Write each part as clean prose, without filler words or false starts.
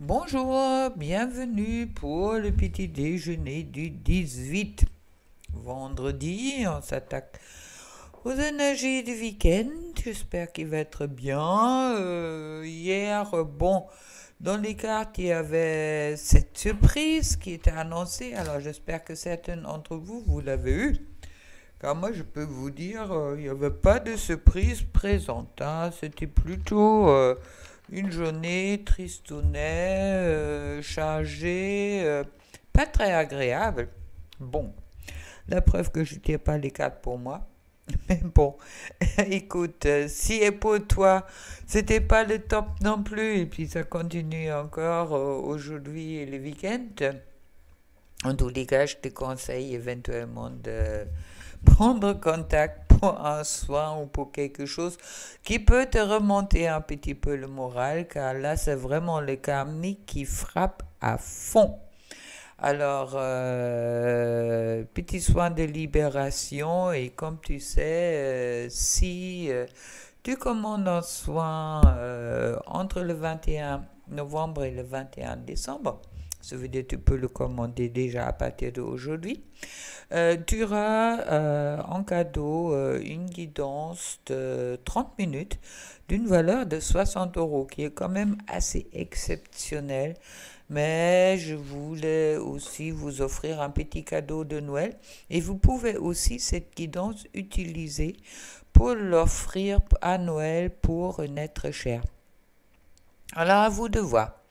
Bonjour, bienvenue pour le petit déjeuner du 18. Vendredi, on s'attaque aux énergies du week-end. J'espère qu'il va être bien. Hier, bon, dans les cartes, il y avait cette surprise qui était annoncée. Alors, j'espère que certains d'entre vous, vous l'avez eu. Car moi, je peux vous dire, il n'y avait pas de surprise présente, hein. C'était plutôt une journée tristounet, chargée, pas très agréable. Bon, la preuve que je ne tiens pas les cartes pour moi. Mais bon, écoute, si et pour toi, c'était pas le top non plus, et puis ça continue encore aujourd'hui et le week-end. En tous les cas, je te conseille éventuellement de prendre contact pour un soin ou pour quelque chose qui peut te remonter un petit peu le moral, car là, c'est vraiment le karmique qui frappe à fond. Alors, petit soin de libération, et comme tu sais, si tu commandes un soin entre le 21 novembre et le 21 décembre, ça veut dire que tu peux le commander déjà à partir d'aujourd'hui. Tu auras en cadeau une guidance de 30 minutes d'une valeur de 60 euros, qui est quand même assez exceptionnelle. Mais je voulais aussi vous offrir un petit cadeau de Noël. Et vous pouvez aussi cette guidance utiliser pour l'offrir à Noël pour un être cher. Alors à vous de voir.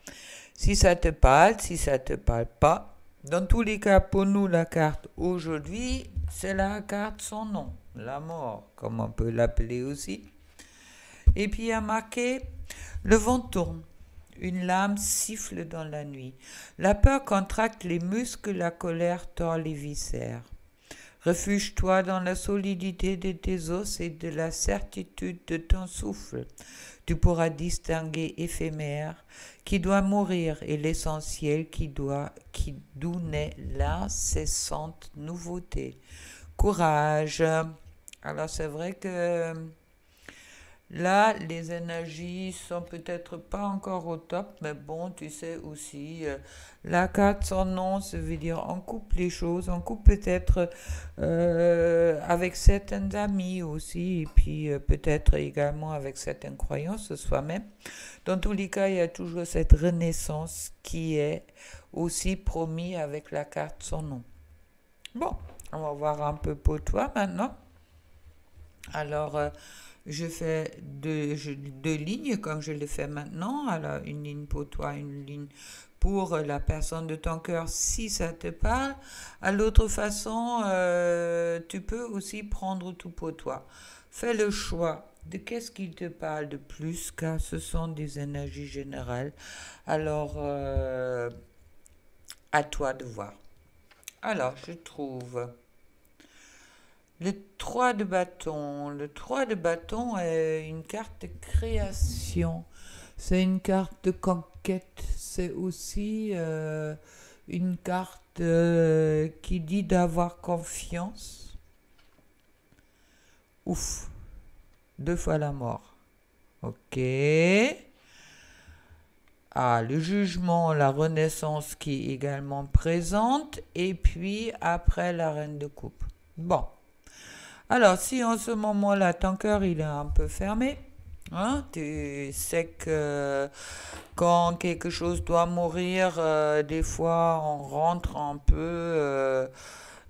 Si ça te parle, si ça te parle pas. Dans tous les cas, pour nous, la carte aujourd'hui, c'est la carte sans nom, la mort, comme on peut l'appeler aussi. Et puis il y a marqué, le vent tourne, une lame siffle dans la nuit. La peur contracte les muscles, la colère tord les viscères. Refuge-toi dans la solidité de tes os et de la certitude de ton souffle. Tu pourras distinguer éphémère qui doit mourir et l'essentiel d'où naît l'incessante nouveauté. Courage. Alors c'est vrai que là, les énergies sont peut-être pas encore au top, mais bon, tu sais aussi, la carte sans nom, ça veut dire on coupe les choses, on coupe peut-être avec certains amis aussi, et puis peut-être également avec certaines croyances soi-même. Dans tous les cas, il y a toujours cette renaissance qui est aussi promise avec la carte sans nom. Bon, on va voir un peu pour toi maintenant. Alors, je fais deux lignes comme je le fais maintenant. Alors, une ligne pour toi, une ligne pour la personne de ton cœur si ça te parle. À l'autre façon, tu peux aussi prendre tout pour toi. Fais le choix de qu'est-ce qui te parle de plus, car ce sont des énergies générales. Alors, à toi de voir. Alors, je trouve le 3 de bâton. Le 3 de bâton est une carte de création. C'est une carte de conquête. C'est aussi une carte qui dit d'avoir confiance. Ouf. 2 fois la mort. Ok. Ah, le jugement, la renaissance qui est également présente. Et puis après la reine de coupe. Bon. Alors, si en ce moment-là, ton cœur il est un peu fermé, hein, tu sais que quand quelque chose doit mourir, des fois on rentre un peu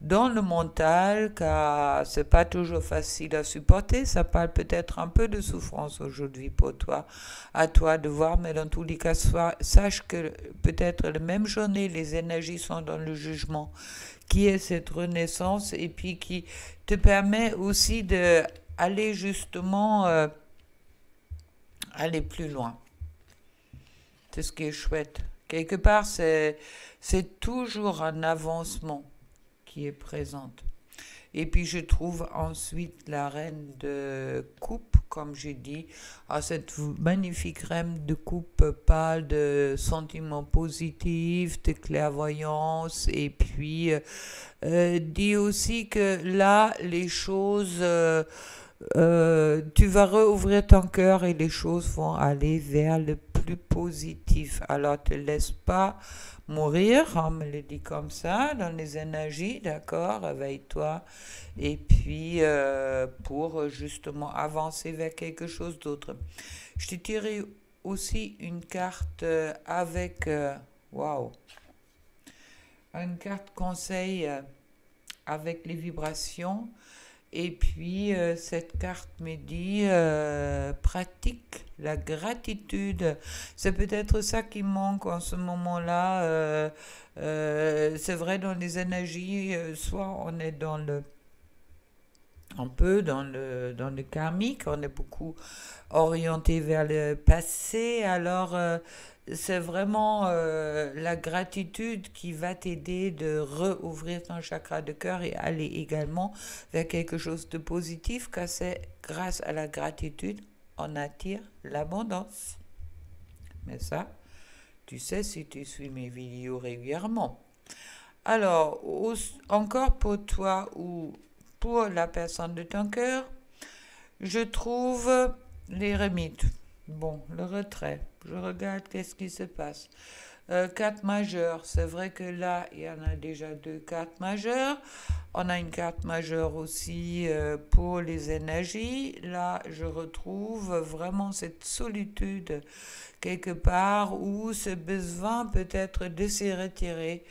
dans le mental, car c'est pas toujours facile à supporter. Ça parle peut-être un peu de souffrance aujourd'hui pour toi, à toi de voir, mais dans tous les cas, sache que peut-être la même journée, les énergies sont dans le jugement, qui est cette renaissance et puis qui te permet aussi de aller justement aller plus loin. C'est ce qui est chouette. Quelque part, c'est toujours un avancement qui est présente. Et puis je trouve ensuite la reine de coupe, comme j'ai dit, cette magnifique reine de coupe parle de sentiments positifs, de clairvoyance, et puis dit aussi que là, les choses tu vas rouvrir ton cœur et les choses vont aller vers le plus positif. Alors, te laisse pas mourir, on me le dit comme ça, dans les énergies, d'accord, réveille-toi. Et puis, pour justement avancer vers quelque chose d'autre. Je t'ai tiré aussi une carte avec, waouh, une carte conseil avec les vibrations. Et puis, cette carte me dit pratique la gratitude. C'est peut-être ça qui manque en ce moment-là. C'est vrai, dans les énergies, soit on est dans le un peu dans le karmique, on est beaucoup orienté vers le passé, alors c'est vraiment la gratitude qui va t'aider de rouvrir ton chakra de cœur et aller également vers quelque chose de positif, car c'est grâce à la gratitude on attire l'abondance. Mais ça, tu sais si tu suis mes vidéos régulièrement. Alors, encore pour toi ou pour la personne de ton cœur, je trouve l'éremite. Bon, le retrait. Je regarde qu'est-ce qui se passe. Carte majeure. C'est vrai que là, il y en a déjà deux cartes majeures. On a une carte majeure aussi pour les énergies. Là, je retrouve vraiment cette solitude quelque part où ce besoin peut-être de se retirer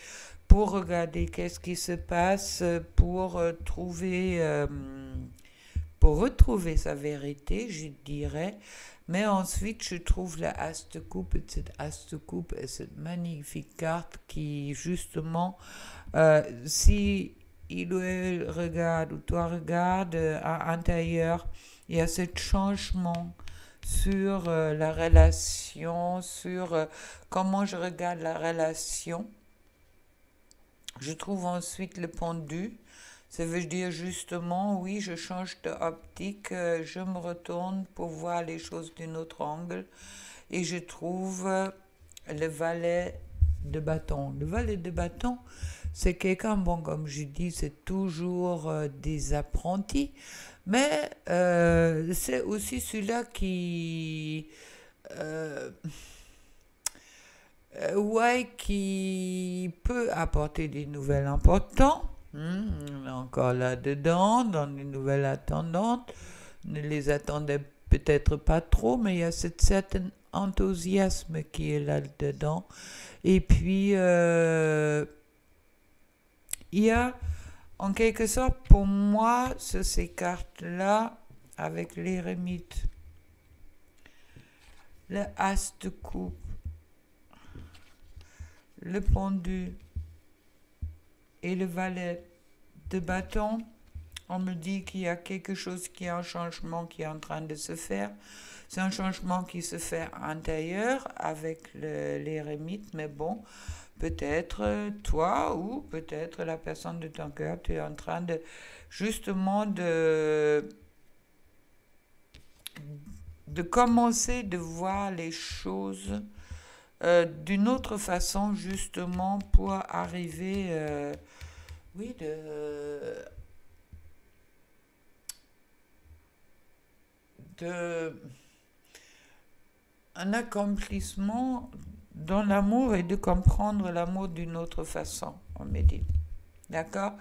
pour regarder qu'est-ce qui se passe, pour retrouver sa vérité, je dirais. Mais ensuite, je trouve la As de coupe, et cette As de coupe est cette magnifique carte qui, justement, si il ou elle regarde, ou toi regarde à l'intérieur, il y a ce changement sur la relation, sur comment je regarde la relation. Je trouve ensuite le pendu. Ça veut dire justement, oui, je change d'optique, je me retourne pour voir les choses d'un autre angle et je trouve le valet de bâton. Le valet de bâton, c'est quelqu'un, bon, comme je dis, c'est toujours des apprentis, mais c'est aussi celui-là qui... ouais, qui peut apporter des nouvelles importantes. On est encore là-dedans, dans les nouvelles attendantes. Ne les attendait peut-être pas trop, mais il y a ce certain enthousiasme qui est là-dedans. Et puis, il y a, en quelque sorte, pour moi, ces cartes-là, avec l'éremite, le as de coupe, le pendu et le valet de bâton, on me dit qu'il y a quelque chose qui est un changement qui est en train de se faire. C'est un changement qui se fait intérieur avec l'éremite, mais bon, peut-être toi ou peut-être la personne de ton cœur, tu es en train de justement de commencer de voir les choses d'une autre façon, justement pour arriver, oui, de un accomplissement dans l'amour et de comprendre l'amour d'une autre façon, on me dit. D'accord?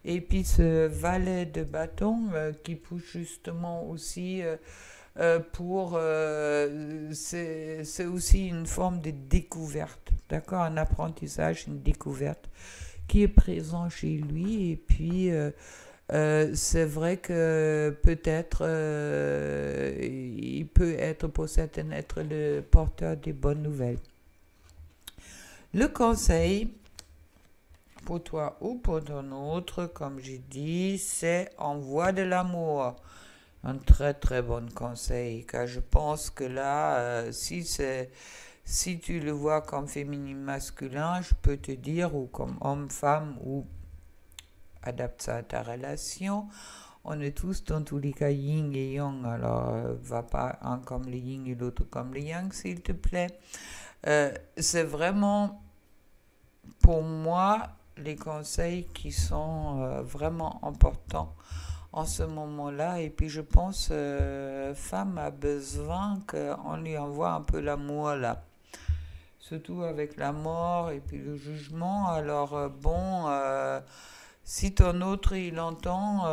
Et puis ce valet de bâton qui pousse justement aussi c'est aussi une forme de découverte, d'accord? Un apprentissage, une découverte qui est présent chez lui. Et puis c'est vrai que peut-être il peut être pour certains être le porteur des bonnes nouvelles. Le conseil pour toi ou pour ton autre, comme j'ai dit, c'est envoie de l'amour. Un très très bon conseil, car je pense que là, si tu le vois comme féminin masculin, je peux te dire, ou comme homme-femme, ou adapte ça à ta relation, on est tous dans tous les cas yin et yang, alors va pas un comme le yin et l'autre comme le yang, s'il te plaît. C'est vraiment, pour moi, les conseils qui sont vraiment importants en ce moment-là. Et puis je pense, femme a besoin qu'on lui envoie un peu l'amour là. Surtout avec la mort et puis le jugement. Alors bon, si ton autre il entend,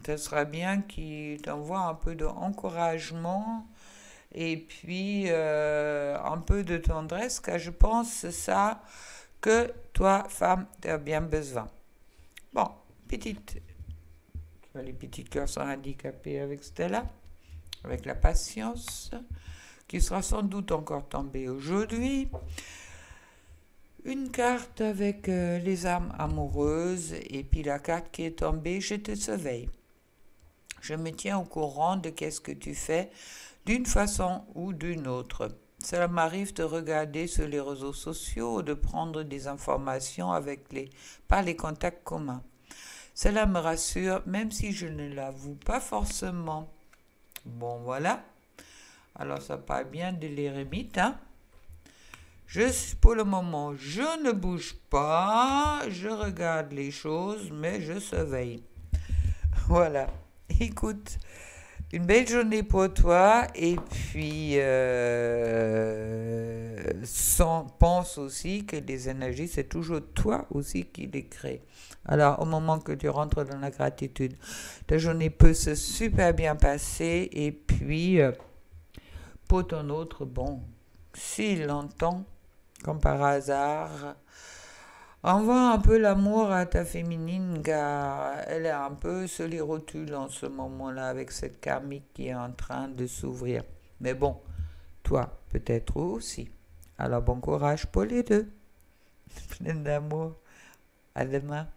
ce sera bien qu'il t'envoie un peu d'encouragement et puis un peu de tendresse, car je pense c'est ça que toi, femme, tu as bien besoin. Bon, petite, tu vois, les petits cœurs sont handicapés avec Stella, avec la patience, qui sera sans doute encore tombée aujourd'hui. Une carte avec les âmes amoureuses, et puis la carte qui est tombée, je te surveille. Je me tiens au courant de qu'est-ce que tu fais d'une façon ou d'une autre. Cela m'arrive de regarder sur les réseaux sociaux ou de prendre des informations par les contacts communs. Cela me rassure, même si je ne l'avoue pas forcément. Bon, voilà. Alors, ça parle bien de l'éremite, hein. Pour le moment, je ne bouge pas, je regarde les choses, mais je surveille. Voilà. Écoute, une belle journée pour toi et puis pense aussi que les énergies, c'est toujours toi aussi qui les crée. Alors, au moment que tu rentres dans la gratitude, ta journée peut se super bien passer et puis pour ton autre, bon, s'il l'entend, comme par hasard, envoie un peu l'amour à ta féminine, car elle est un peu sur les rotules en ce moment-là avec cette karmique qui est en train de s'ouvrir. Mais bon, toi, peut-être aussi. Alors bon courage pour les deux. Plein d'amour. À demain.